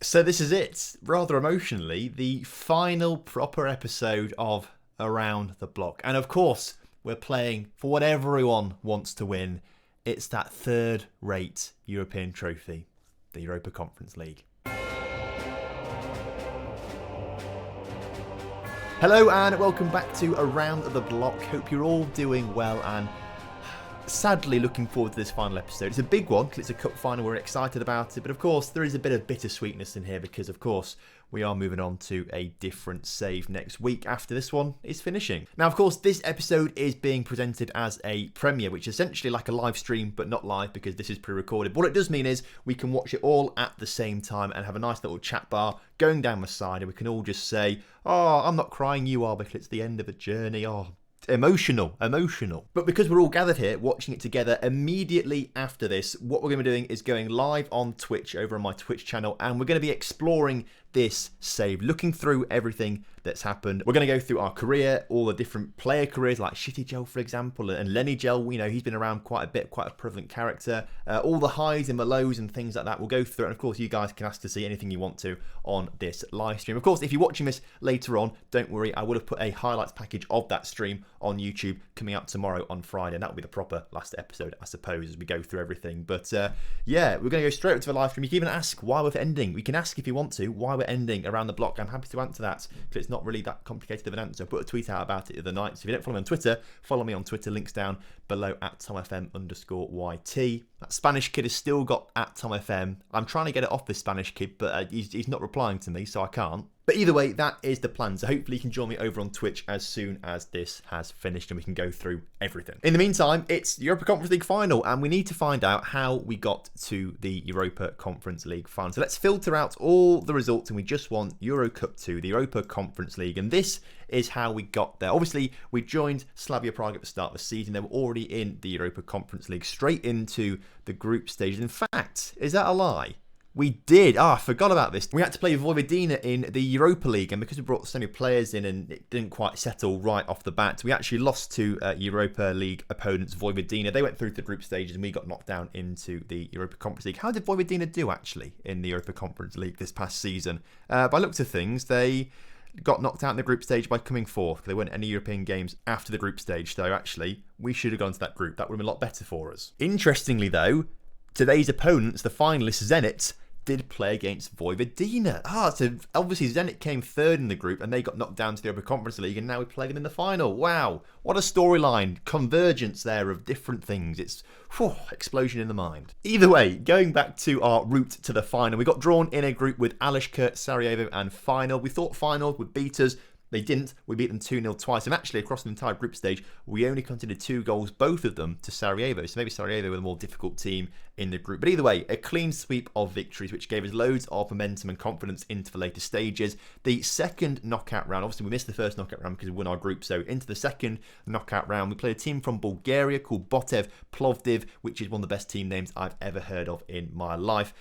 So this is it, rather emotionally, the final proper episode of Around the Block. And of course, we're playing for what everyone wants to win. It's that third-rate European trophy, the Europa Conference League. Hello and welcome back to Around the Block. Hope you're all doing well and sadly looking forward to this final episode. It's a big one because it's a cup final. We're excited about it, but of course there is a bit of bittersweetness in here because of course we are moving on to a different save next week after this one is finishing. Now of course this episode is being presented as a premiere, which is essentially like a live stream but not live because this is pre-recorded. What it does mean is we can watch it all at the same time and have a nice little chat bar going down the side and we can all just say, oh, I'm not crying, you are, because it's the end of a journey. Oh, emotional. But because we're all gathered here watching it together, immediately after this, what we're going to be doing is going live on Twitch, over on my Twitch channel, and we're going to be exploring this save, looking through everything that's happened. We're going to go through our career, all the different player careers, like Shitty Gel, for example, and Lenny Gel. You know, he's been around quite a bit, quite a prevalent character. All the highs and the lows and things like that. We'll go through it, and of course, you guys can ask to see anything you want to on this live stream. Of course, if you're watching this later on, don't worry, I would have put a highlights package of that stream on YouTube coming out tomorrow on Friday, and that will be the proper last episode, I suppose, as we go through everything. But yeah, we're going to go straight up to the live stream. You can even ask why we're ending. We can ask if you want to why we're ending Around the Block. I'm happy to answer that because it's not really that complicated of an answer. I put a tweet out about it the other night. So if you don't follow me on Twitter, follow me on Twitter. Links down below at TomFM_YT. That Spanish kid has still got at TomFM. I'm trying to get it off this Spanish kid, but he's not replying to me, so I can't. But either way, that is the plan. So hopefully you can join me over on Twitch as soon as this has finished and we can go through everything. In the meantime, it's the Europa Conference League Final and we need to find out how we got to the Europa Conference League Final. So let's filter out all the results and we just want Euro Cup 2, the Europa Conference League. And this is how we got there. Obviously, we joined Slavia Prague at the start of the season. They were already in the Europa Conference League, straight into the group stage. In fact, is that a lie? We did. I forgot about this. We had to play Vojvodina in the Europa League, and because we brought so many players in and it didn't quite settle right off the bat, we actually lost to Europa League opponents Vojvodina. They went through to the group stages and we got knocked down into the Europa Conference League. How did Vojvodina do actually in the Europa Conference League this past season? By looks of things, they got knocked out in the group stage by coming fourth because there weren't any European games after the group stage. So actually, we should have gone to that group. That would have been a lot better for us. Interestingly though, today's opponents, the finalists Zenit, did play against Vojvodina. So obviously Zenit came third in the group and they got knocked down to the Europa Conference League and now we play them in the final. Wow, what a storyline. Convergence there of different things. It's explosion in the mind. Either way, going back to our route to the final, we got drawn in a group with Alishka, Sarajevo and Final. We thought Final would beat us. They didn't. We beat them 2-0 twice. And actually, across the entire group stage, we only conceded 2 goals, both of them to Sarajevo. So maybe Sarajevo were the more difficult team in the group. But either way, a clean sweep of victories, which gave us loads of momentum and confidence into the later stages. The second knockout round, obviously we missed the first knockout round because we won our group. So into the second knockout round, we played a team from Bulgaria called Botev Plovdiv, which is one of the best team names I've ever heard of in my life.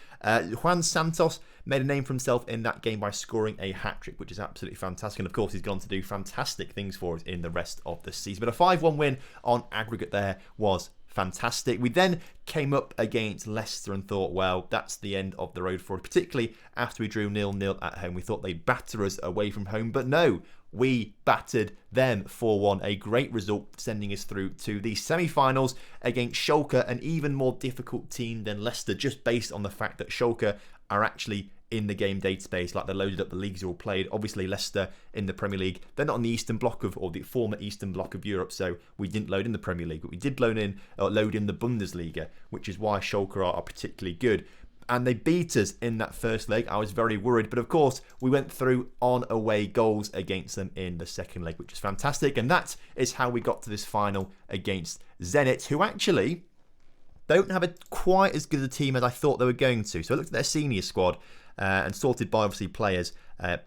Juan Santos made a name for himself in that game by scoring a hat-trick, which is absolutely fantastic. And of course, he's gone to do fantastic things for us in the rest of the season. But a 5-1 win on aggregate there was fantastic. We then came up against Leicester and thought, well, that's the end of the road for us, particularly after we drew 0-0 at home. We thought they'd batter us away from home, but no, we battered them 4-1. A great result, sending us through to the semi-finals against Schalke, an even more difficult team than Leicester, just based on the fact that Schalke are actually in the game database, like they loaded up the leagues you all played. Obviously, Leicester in the Premier League, they're not in the Eastern Bloc of, or the former Eastern Bloc of Europe, so we didn't load in the Premier League, but we did load in the Bundesliga, which is why Schalke are particularly good. And they beat us in that first leg. I was very worried, but of course, we went through on away goals against them in the second leg, which is fantastic. And that is how we got to this final against Zenit, who actually don't have quite as good a team as I thought they were going to. So I looked at their senior squad, and sorted by obviously players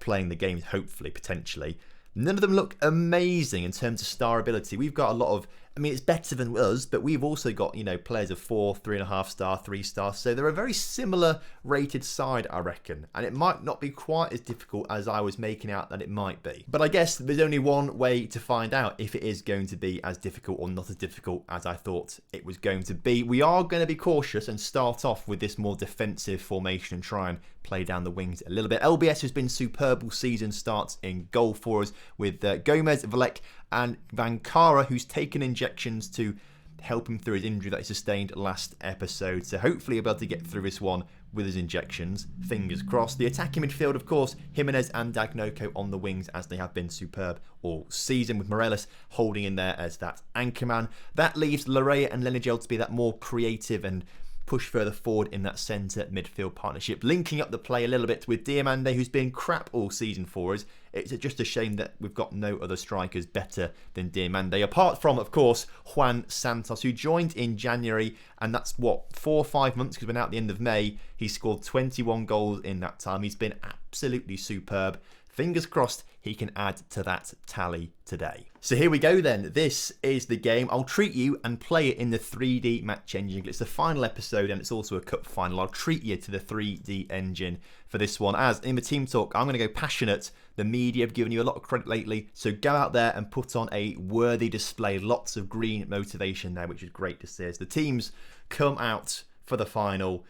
playing the games, hopefully, potentially. None of them look amazing in terms of star ability. We've got a lot of, I mean, it's better than us, but we've also got, players of 4, 3.5 star, 3 stars. So they're a very similar rated side, I reckon. And it might not be quite as difficult as I was making out that it might be. But I guess there's only one way to find out if it is going to be as difficult or not as difficult as I thought it was going to be. We are going to be cautious and start off with this more defensive formation and try and play down the wings a little bit. LBS has been superb all season, starts in goal for us with Gomez, Valek and Vankara, who's taken injections to help him through his injury that he sustained last episode. So hopefully he'll be able to get through this one with his injections. Fingers crossed. The attacking midfield, of course, Jimenez and Dagnoko on the wings as they have been superb all season, with Morelos holding in there as that anchorman. That leaves Larea and Lenigel to be that more creative and push further forward in that centre midfield partnership, linking up the play a little bit with Diamande, who's been crap all season for us. It's just a shame that we've got no other strikers better than Diamande, apart from, of course, Juan Santos, who joined in January, and that's, 4 or 5 months, because we're now at the end of May. He scored 21 goals in that time. He's been absolutely superb. Fingers crossed he can add to that tally today. So here we go then. This is the game. I'll treat you and play it in the 3D match engine. It's the final episode and it's also a cup final. I'll treat you to the 3D engine for this one. As in the team talk, I'm going to go passionate. The media have given you a lot of credit lately. So go out there and put on a worthy display. Lots of green motivation there, which is great to see as the teams come out for the final.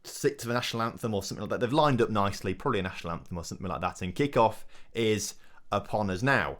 Stick to the national anthem or something like that. They've lined up nicely, probably a national anthem or something like that. And kickoff is upon us now.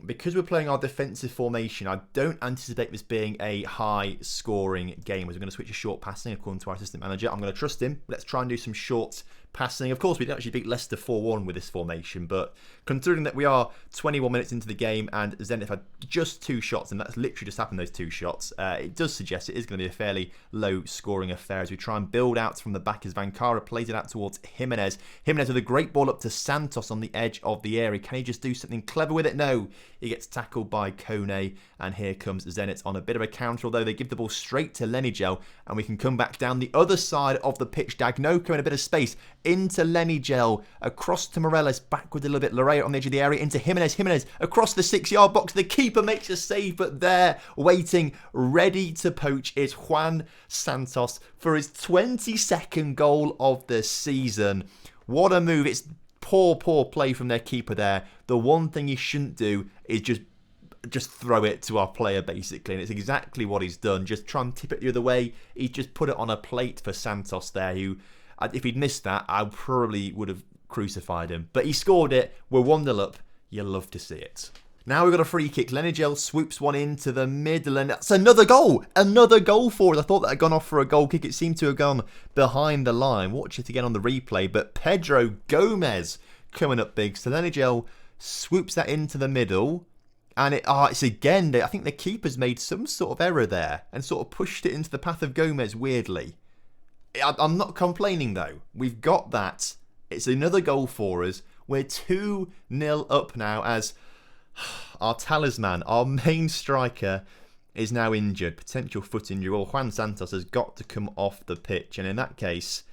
Because we're playing our defensive formation, I don't anticipate this being a high-scoring game. As we're going to switch to short passing, according to our assistant manager. I'm going to trust him. Let's try and do some short passing. Of course, we didn't actually beat Leicester 4-1 with this formation, but considering that we are 21 minutes into the game and Zenit had just 2 shots, and that's literally just happened, those 2 shots, it does suggest it is going to be a fairly low-scoring affair as we try and build out from the back as Vankara plays it out towards Jimenez. Jimenez with a great ball up to Santos on the edge of the area. Can he just do something clever with it? No. He gets tackled by Kone, and here comes Zenit on a bit of a counter, although they give the ball straight to Lenigel, and we can come back down the other side of the pitch. Dagnoko in a bit of space, into Lenigel, across to Morelos, backwards a little bit, Larea on the edge of the area, into Jimenez, across the 6-yard box, the keeper makes a save, but there, waiting, ready to poach, is Juan Santos for his 22nd goal of the season. What a move. It's poor play from their keeper there. The one thing you shouldn't do is just throw it to our player, basically, and it's exactly what he's done. Just try and tip it the other way. He just put it on a plate for Santos there, who, if he'd missed that, I probably would have crucified him. But he scored it. We're 1-0 up. You love to see it. Now we've got a free kick. Lenigel swoops one into the middle, and that's another goal. Another goal for us. I thought that had gone off for a goal kick. It seemed to have gone behind the line. Watch it again on the replay, but Pedro Gomez coming up big. So Lenigel swoops that into the middle, and it's again, I think the keeper's made some sort of error there and sort of pushed it into the path of Gomez weirdly. I'm not complaining though. We've got that. It's another goal for us. We're 2-0 up now as our talisman, our main striker, is now injured. Potential foot injury. Well, Juan Santos has got to come off the pitch, and in that case,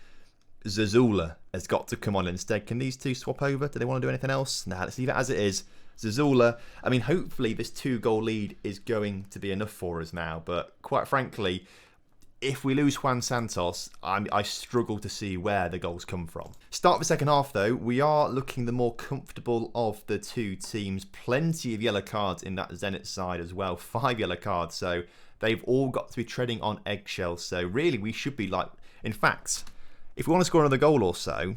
Zazula has got to come on instead. Can these two swap over? Do they want to do anything else? Nah, let's leave it as it is. Zazula, I mean, hopefully this 2-goal lead is going to be enough for us now, but quite frankly, if we lose Juan Santos, I struggle to see where the goals come from. Start of the second half though, we are looking the more comfortable of the two teams. Plenty of yellow cards in that Zenit side as well. 5 yellow cards, so they've all got to be treading on eggshells. So really we should be like, in fact, if we want to score another goal or so,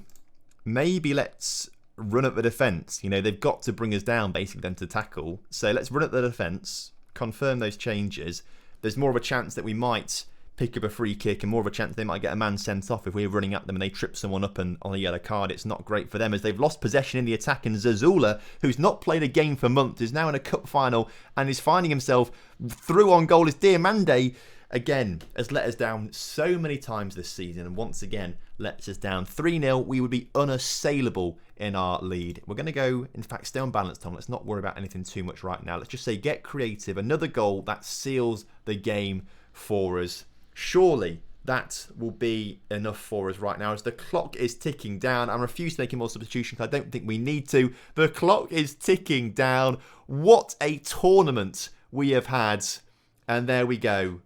maybe let's run at the defence. You know, they've got to bring us down basically then to tackle. So let's run at the defence, confirm those changes. There's more of a chance that we might pick up a free kick and more of a chance they might get a man sent off if we're running at them and they trip someone up and on a yellow card. It's not great for them as they've lost possession in the attack, and Zazula, who's not played a game for months, is now in a cup final and is finding himself through on goal as Diamande again has let us down so many times this season, and once again lets us down 3-0. We would be unassailable in our lead. We're going to go, in fact, stay on balance, Tom. Let's not worry about anything too much right now. Let's just say get creative. Another goal that seals the game for us. Surely that will be enough for us right now as the clock is ticking down. I refuse to make any more substitutions. I don't think we need to. The clock is ticking down. What a tournament we have had. And there we go.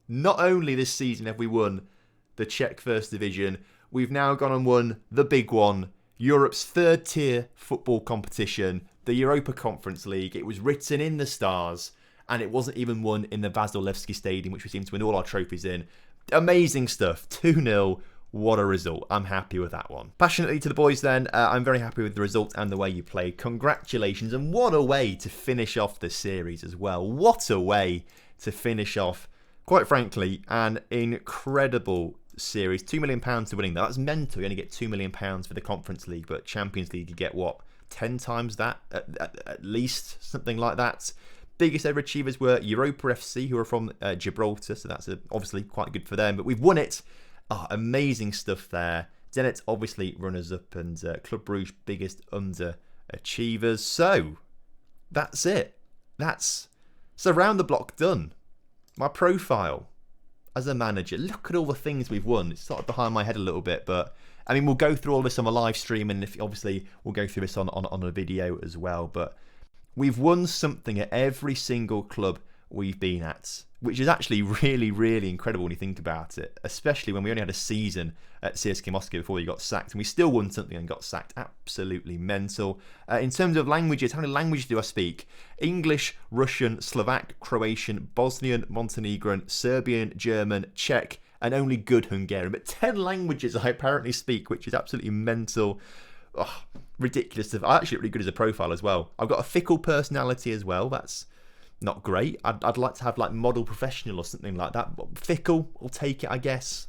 Not only this season have we won the Czech First Division, we've now gone and won the big one, Europe's 3rd tier football competition, the Europa Conference League. It was written in the stars. And it wasn't even won in the Vasilevsky Stadium, which we seem to win all our trophies in. Amazing stuff. 2-0. what a result. I'm happy with that one. Passionately to the boys then, I'm very happy with the result and the way you played. Congratulations, and what a way to finish off the series as well. What a way to finish off, quite frankly, an incredible series. £2 million to winning that. That's mental. You only get £2 million for the Conference League, but Champions League you get what? 10 times that at least, something like that. Biggest ever achievers were Europa FC, who are from Gibraltar, so that's obviously quite good for them. But we've won it. Oh, amazing stuff there. Zenit obviously runners-up, and Club Brugge biggest underachievers. So that's it. So round the block done. My profile as a manager. Look at all the things we've won. It's sort of behind my head a little bit, but I mean, we'll go through all this on a live stream, and obviously we'll go through this on a video as well. But we've won something at every single club we've been at, which is actually really, really incredible when you think about it, especially when we only had a season at CSKA Moscow before you got sacked, and we still won something and got sacked. Absolutely mental. In terms of languages, how many languages do I speak? English, Russian, Slovak, Croatian, Bosnian, Montenegrin, Serbian, German, Czech, and only good Hungarian. But 10 languages I apparently speak, which is absolutely mental. Oh, ridiculous stuff. I'm actually really good as a profile as well. I've got a fickle personality as well. That's not great. I'd like to have like model professional or something like that. But fickle, I'll take it, I guess.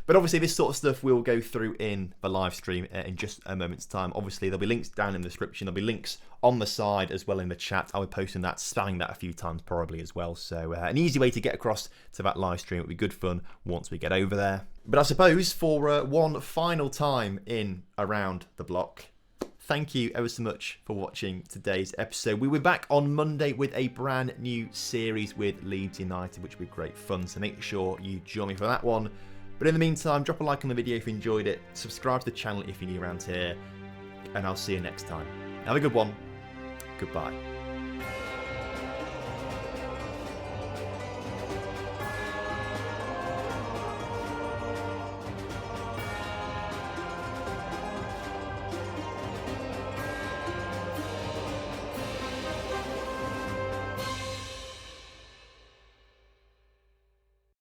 But obviously this sort of stuff we'll go through in the live stream in just a moment's time. Obviously there'll be links down in the description. There'll be links on the side as well in the chat. I'll be posting that, spamming that a few times probably as well. So an easy way to get across to that live stream. It'll be good fun once we get over there. But I suppose for one final time in Around the Block, thank you ever so much for watching today's episode. We'll be back on Monday with a brand new series with Leeds United, which will be great fun. So make sure you join me for that one. But in the meantime, drop a like on the video if you enjoyed it. Subscribe to the channel if you're new around here. And I'll see you next time. Have a good one. Goodbye.